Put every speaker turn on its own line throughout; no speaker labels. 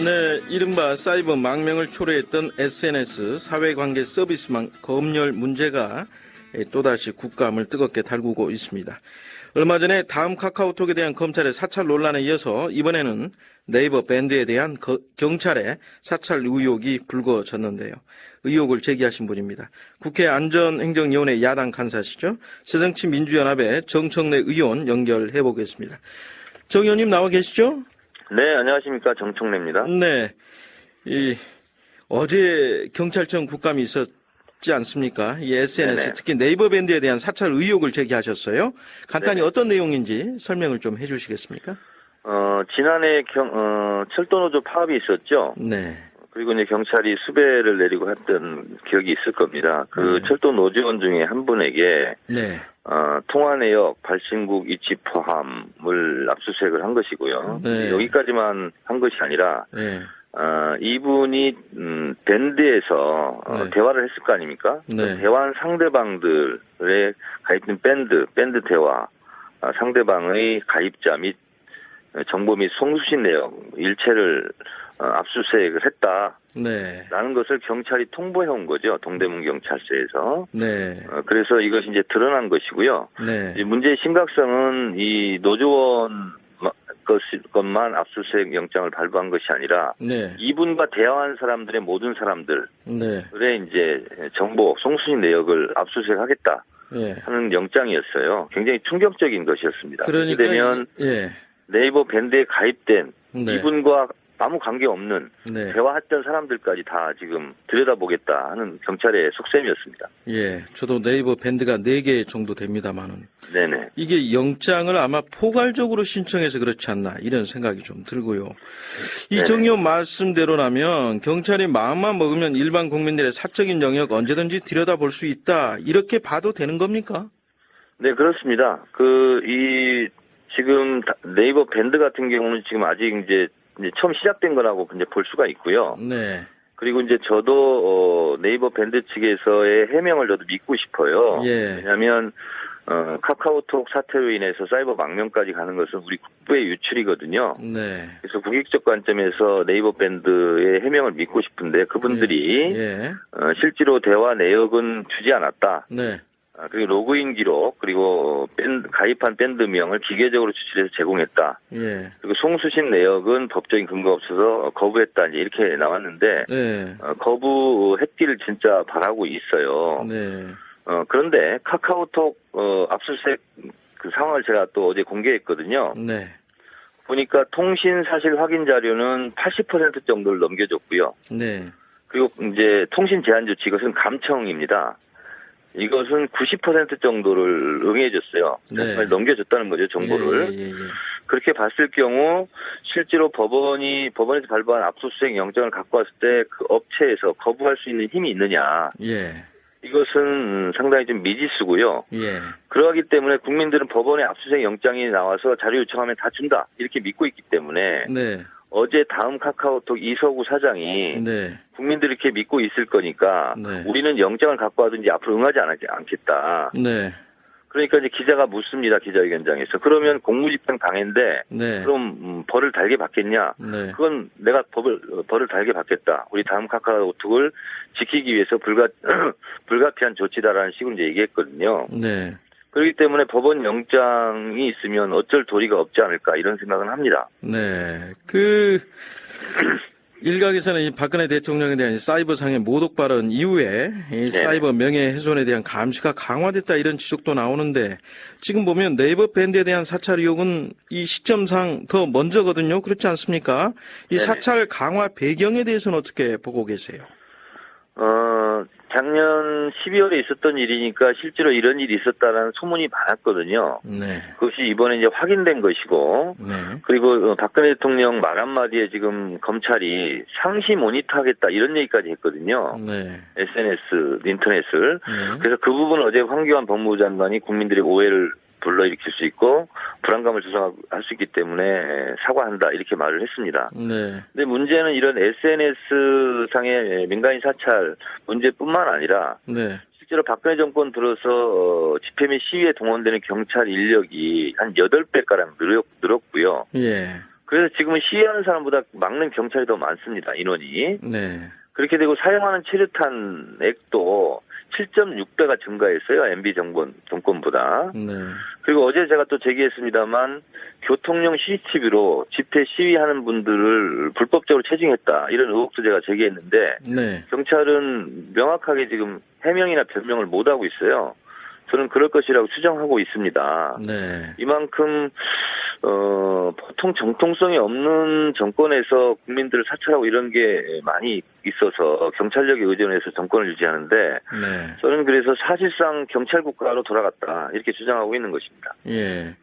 네, 이른바 사이버 망명을 초래했던 SNS 사회관계 서비스망 검열 문제가 또다시 국감을 뜨겁게 달구고 있습니다. 얼마 전에 다음 카카오톡에 대한 검찰의 사찰 논란에 이어서 이번에는 네이버 밴드에 대한 경찰의 사찰 의혹이 불거졌는데요. 의혹을 제기하신 분입니다. 국회 안전행정위원회 야당 간사시죠. 새정치민주연합의 정청래 의원 연결해 보겠습니다. 정 의원님 나와 계시죠?
네, 안녕하십니까. 정청래입니다.
네. 어제 경찰청 국감이 있었지 않습니까? 이 SNS,
네네.
특히 네이버 밴드에 대한 사찰 의혹을 제기하셨어요. 간단히
네네.
어떤 내용인지 설명을 좀 해주시겠습니까?
지난해 철도노조 파업이 있었죠.
네.
그리고 이제 경찰이 수배를 내리고 했던 기억이 있을 겁니다. 그 철도 노조원 중에 한 분에게
네.
통화 내역, 발신국 위치 포함을 압수수색을 한 것이고요.
네.
여기까지만 한 것이 아니라
네.
이분이 밴드에서
네.
대화를 했을 거 아닙니까?
네.
대화한 상대방들의 가입된 밴드 대화, 상대방의 가입자 및 정보 및 송수신 내역 일체를 압수수색을 했다.
네.
라는 것을 경찰이 통보해온 거죠. 동대문 경찰서에서.
네.
그래서 이것이 이제 드러난 것이고요.
네.
이제 문제의 심각성은 이 노조원 것만 압수수색 영장을 발부한 것이 아니라
네.
이분과 대화한 사람들의 모든 사람들의
네.
이제 정보, 송수신 내역을 압수수색하겠다
네.
하는 영장이었어요. 굉장히 충격적인 것이었습니다.
그러니까
그렇게 되면
예.
네이버 밴드에 가입된
네.
이분과 아무 관계 없는
네.
대화했던 사람들까지 다 지금 들여다보겠다 하는 경찰의 속셈이었습니다.
예. 저도 네이버 밴드가 4개 정도 됩니다만은
네네.
이게 영장을 아마 포괄적으로 신청해서 그렇지 않나 이런 생각이 좀 들고요. 정 의원 말씀대로라면 경찰이 마음만 먹으면 일반 국민들의 사적인 영역 언제든지 들여다볼 수 있다 이렇게 봐도 되는 겁니까?
네, 그렇습니다. 지금 네이버 밴드 같은 경우는 지금 아직 이제 처음 시작된 거라고 이제 볼 수가 있고요.
네.
그리고 이제 저도 네이버 밴드 측에서의 해명을 저도 믿고 싶어요.
예.
왜냐하면 카카오톡 사태로 인해서 사이버 망명까지 가는 것은 우리 국부의 유출이거든요.
네.
그래서 국익적 관점에서 네이버 밴드의 해명을 믿고 싶은데 그분들이
예.
실제로 대화 내역은 주지 않았다.
네.
그리고 로그인 기록 그리고 가입한 밴드명을 기계적으로 추출해서 제공했다.
예.
그리고 송수신 내역은 법적인 근거가 없어서 거부했다. 이제 이렇게 나왔는데
네.
거부했기를 진짜 바라고 있어요.
네.
그런데 카카오톡 압수수색 그 상황을 제가 또 어제 공개했거든요.
네.
보니까 통신 사실 확인 자료는 80% 정도를 넘겨줬고요.
네.
그리고 이제 통신 제한 조치 이것은 감청입니다. 이것은 90% 정도를 응해줬어요.
네.
넘겨줬다는 거죠, 정보를.
예.
그렇게 봤을 경우 실제로 법원에서 발부한 압수수색 영장을 갖고 왔을 때 그 업체에서 거부할 수 있는 힘이 있느냐.
예.
이것은 상당히 좀 미지수고요.
예.
그러하기 때문에 국민들은 법원의 압수수색 영장이 나와서 자료 요청하면 다 준다. 이렇게 믿고 있기 때문에
네.
어제 다음 카카오톡 이서구 사장이
네.
국민들이 이렇게 믿고 있을 거니까
네.
우리는 영장을 갖고 와든지 앞으로 응하지 않겠다.
네.
그러니까 이제 기자가 묻습니다. 기자회견장에서. 그러면 공무집행 방해인데
네.
그럼 벌을 달게 받겠냐?
네.
그건 내가 벌을 달게 받겠다. 우리 다음 카카오톡을 지키기 위해서 불가피한 조치다라는 식으로 이제 얘기했거든요.
네.
그렇기 때문에 법원 영장이 있으면 어쩔 도리가 없지 않을까 이런 생각은 합니다.
네. 일각에서는 이 박근혜 대통령에 대한 사이버상의 모독 발언 이후에 이 사이버 명예훼손에 대한 감시가 강화됐다 이런 지적도 나오는데 지금 보면 네이버 밴드에 대한 사찰 의혹은 이 시점상 더 먼저거든요. 그렇지 않습니까? 이 사찰 강화 배경에 대해서는 어떻게 보고 계세요?
작년 12월에 있었던 일이니까 실제로 이런 일이 있었다는 소문이 많았거든요.
네.
그것이 이번에 이제 확인된 것이고,
네.
그리고 박근혜 대통령 말 한마디에 지금 검찰이 상시 모니터하겠다 이런 얘기까지 했거든요.
네.
SNS, 인터넷을.
네.
그래서 그 부분을 어제 황교안 법무부 장관이 국민들의 오해를 불러일으킬 수 있고 불안감을 조성할 수 있기 때문에 사과한다 이렇게 말을 했습니다.
네.
근데 문제는 이런 SNS상의 민간인 사찰 문제뿐만 아니라
네.
실제로 박근혜 정권 들어서 집회 및 시위에 동원되는 경찰 인력이 한 8배가량 늘었고요.
예.
그래서 지금은 시위하는 사람보다 막는 경찰이 더 많습니다. 인원이.
네.
그렇게 되고 사용하는 체류탄액도 7.6배가 증가했어요. MB 정권보다.
네.
그리고 어제 제가 또 제기했습니다만 교통용 CCTV로 집회 시위하는 분들을 불법적으로 체증했다. 이런 의혹도 제가 제기했는데
네.
경찰은 명확하게 지금 해명이나 변명을 못하고 있어요. 저는 그럴 것이라고 추정하고 있습니다.
네.
이만큼 보통 정통성이 없는 정권에서 국민들을 사찰하고 이런 게 많이 있어서 경찰력에 의존해서 정권을 유지하는데
네.
저는 그래서 사실상 경찰 국가로 돌아갔다 이렇게 주장하고 있는 것입니다.
예.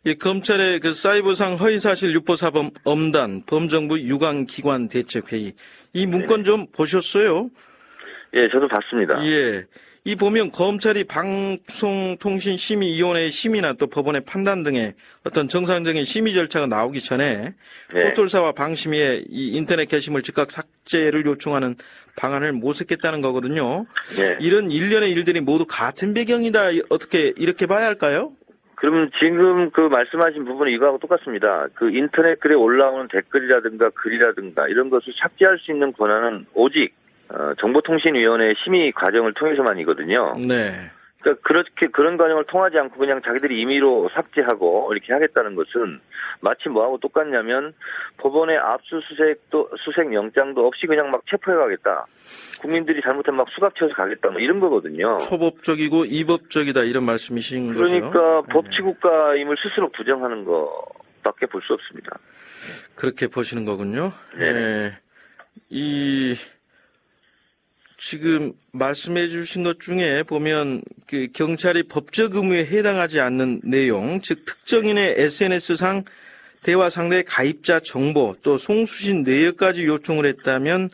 이 검찰의 그 사이버상 허위사실 유포사범 엄단 범정부 유관기관 대책회의 이 문건 좀 보셨어요?
예, 저도 봤습니다.
예. 이 보면 검찰이 방송통신심의위원회의 심의나 또 법원의 판단 등의 어떤 정상적인 심의 절차가 나오기 전에
네.
포털사와 방심위에 이 인터넷 게시물 즉각 삭제를 요청하는 방안을 모색했다는 거거든요.
네.
이런 일련의 일들이 모두 같은 배경이다. 어떻게 이렇게 봐야 할까요?
그럼 지금 그 말씀하신 부분은 이거하고 똑같습니다. 그 인터넷 글에 올라오는 댓글이라든가 글이라든가 이런 것을 삭제할 수 있는 권한은 오직 정보통신위원회 심의 과정을 통해서만이거든요.
네.
그러니까 그렇게 그런 과정을 통하지 않고 그냥 자기들이 임의로 삭제하고 이렇게 하겠다는 것은 마치 뭐하고 똑같냐면 법원의 압수수색도 수색 영장도 없이 그냥 막 체포해 가겠다. 국민들이 잘못하면 막 수갑쳐서 가겠다. 뭐 이런 거거든요.
초법적이고 이법적이다 이런 말씀이신 거죠?
그러니까
네.
법치국가임을 스스로 부정하는 것밖에 볼 수 없습니다.
그렇게 보시는 거군요.
네.
네. 지금 말씀해 주신 것 중에 보면 그 경찰이 법적 의무에 해당하지 않는 내용, 즉 특정인의 SNS상 대화 상대 가입자 정보 또 송수신 내역까지 요청을 했다면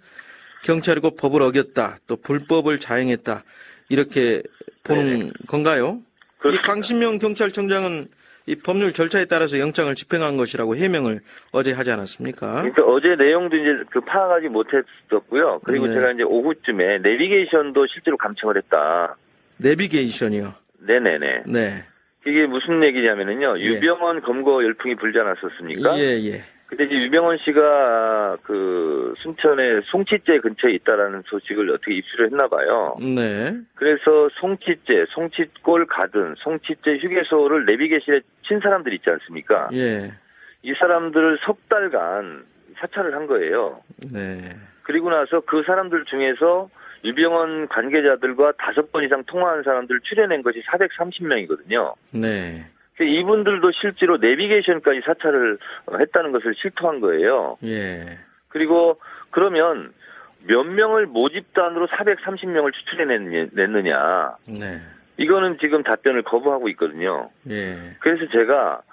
경찰이고 법을 어겼다, 또 불법을 자행했다 이렇게 보는 건가요?
그렇습니다.
이 강신명 경찰청장은 이 법률 절차에 따라서 영장을 집행한 것이라고 해명을 어제 하지 않았습니까?
그러니까 어제 내용도 이제 그 파악하지 못했었고요. 그리고
네.
제가 이제 오후쯤에 내비게이션도 실제로 감청을 했다.
내비게이션이요.
네네네.
네.
이게 무슨 얘기냐면은요.
예.
유병헌 검거 열풍이 불지 않았었습니까?
예.
근데 이제 유병헌 씨가 그 순천의 송치제 근처에 있다라는 소식을 어떻게 입수를 했나 봐요.
네.
그래서 송치골 가든 송치제 휴게소를 내비게이션에 친 사람들 있지 않습니까?
예.
이 사람들을 석 달간 사찰을 한 거예요.
네.
그리고 나서 그 사람들 중에서 유병헌 관계자들과 5번 이상 통화한 사람들을 추려낸 것이 430명이거든요.
네.
이분들도 실제로 내비게이션까지 사찰을 했다는 것을 실토한 거예요.
예.
그리고 그러면 몇 명을 모집단으로 430명을 추출해냈느냐.
네.
이거는 지금 답변을 거부하고 있거든요.
예.
그래서 제가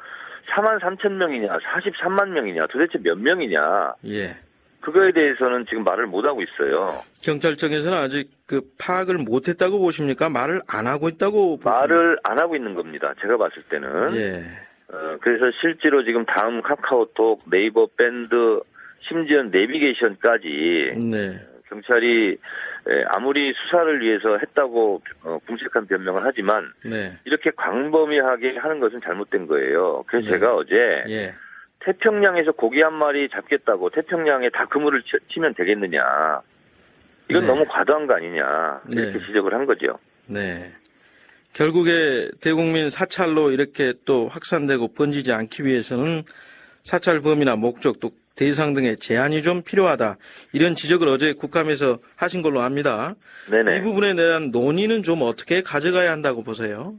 4만 3천 명이냐, 43만 명이냐, 도대체 몇 명이냐.
예.
그거에 대해서는 지금 말을 못하고 있어요.
경찰청에서는 아직 그 파악을 못했다고 보십니까? 말을 안 하고 있다고 보십니까?
말을 안 하고 있는 겁니다. 제가 봤을 때는.
예.
그래서 실제로 지금 다음 카카오톡, 네이버 밴드, 심지어 내비게이션까지
네.
경찰이 아무리 수사를 위해서 했다고 궁색한 변명을 하지만
네.
이렇게 광범위하게 하는 것은 잘못된 거예요. 그래서
네.
제가 어제
예.
태평양에서 고기 한 마리 잡겠다고 태평양에 다 그물을 치면 되겠느냐. 이건
네.
너무 과도한 거 아니냐. 이렇게
네.
지적을 한 거죠.
네. 결국에 대국민 사찰로 이렇게 또 확산되고 번지지 않기 위해서는 사찰 범위나 목적 또 대상 등의 제한이 좀 필요하다. 이런 지적을 어제 국감에서 하신 걸로 압니다.
네네.
이 부분에 대한 논의는 좀 어떻게 가져가야 한다고 보세요?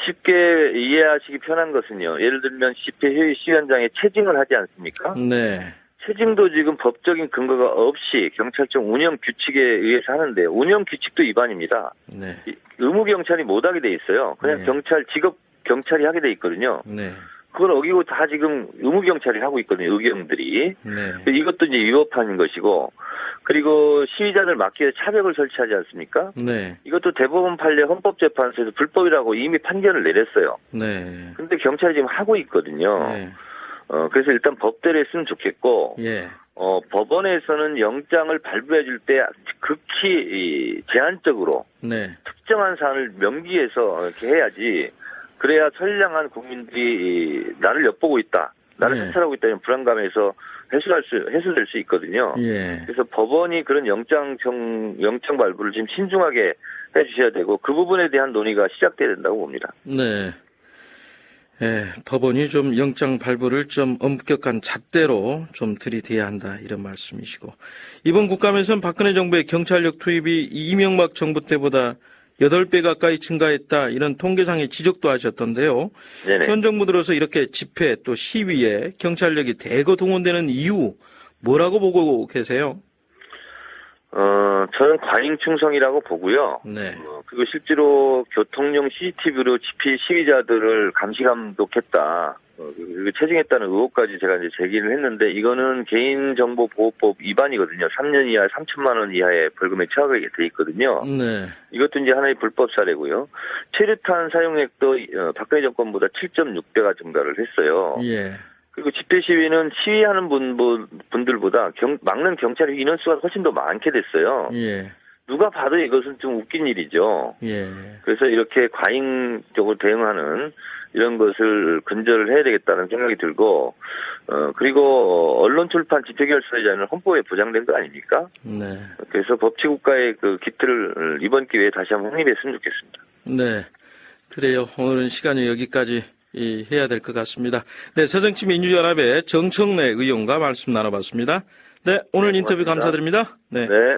쉽게 이해하시기 편한 것은요. 예를 들면 집회 회의 시위현장에 체증을 하지 않습니까?
네.
체증도 지금 법적인 근거가 없이 경찰청 운영 규칙에 의해서 하는데 운영 규칙도 위반입니다.
네.
의무 경찰이 못하게 돼 있어요. 그냥
네.
경찰 직업 경찰이 하게 돼 있거든요.
네.
그걸 어기고 다 지금 의무 경찰이 하고 있거든요. 의경들이.
네.
이것도 이제 위법한 것이고 그리고 시위자들 막기 위해 차벽을 설치하지 않습니까?
네.
이것도 대법원 판례 헌법재판소에서 불법이라고 이미 판결을 내렸어요.
네.
근데 경찰이 지금 하고 있거든요.
네.
그래서 일단 법대로 했으면 좋겠고,
예.
법원에서는 영장을 발부해 줄 때 극히 제한적으로
네.
특정한 사안을 명기해서 이렇게 해야지, 그래야 선량한 국민들이 나를 엿보고 있다. 나를
예.
사찰하고 있다는 불안감에서 해소될 수 있거든요.
예.
그래서 법원이 그런 영장 발부를 지금 신중하게 해주셔야 되고 그 부분에 대한 논의가 시작돼야 된다고 봅니다.
네. 예, 법원이 좀 영장 발부를 좀 엄격한 잣대로 좀 들이대야 한다 이런 말씀이시고 이번 국감에서는 박근혜 정부의 경찰력 투입이 이명박 정부 때보다 8배 가까이 증가했다 이런 통계상의 지적도 하셨던데요.
네네.
현 정부 들어서 이렇게 집회 또 시위에 경찰력이 대거 동원되는 이유 뭐라고 보고 계세요?
저는 과잉 충성이라고 보고요.
네.
그리고 실제로 교통용 CCTV로 집회 시위자들을 감시 감독했다. 그리고 체증했다는 의혹까지 제가 이제 제기를 했는데 이거는 개인정보보호법 위반이거든요. 3년 이하 3천만 원 이하의 벌금에 처하게 돼 있거든요.
네.
이것도 이제 하나의 불법 사례고요. 최루탄 사용액도 박근혜 정권보다 7.6배가 증가를 했어요.
예.
그리고 집회 시위는 시위하는 분들보다 막는 경찰의 인원수가 훨씬 더 많게 됐어요.
예.
누가 봐도 이것은 좀 웃긴 일이죠.
예.
그래서 이렇게 과잉적으로 대응하는 이런 것을 근절을 해야 되겠다는 생각이 들고, 그리고 언론 출판 집회결사자는 헌법에 보장된 거 아닙니까?
네.
그래서 법치국가의 그 기틀을 이번 기회에 다시 한번 확립했으면 좋겠습니다.
네. 그래요. 오늘은 시간이 여기까지 해야 될 것 같습니다. 네, 새정치민주연합의 정청래 의원과 말씀 나눠봤습니다. 네, 오늘
네,
인터뷰
고맙습니다.
감사드립니다. 네.
네.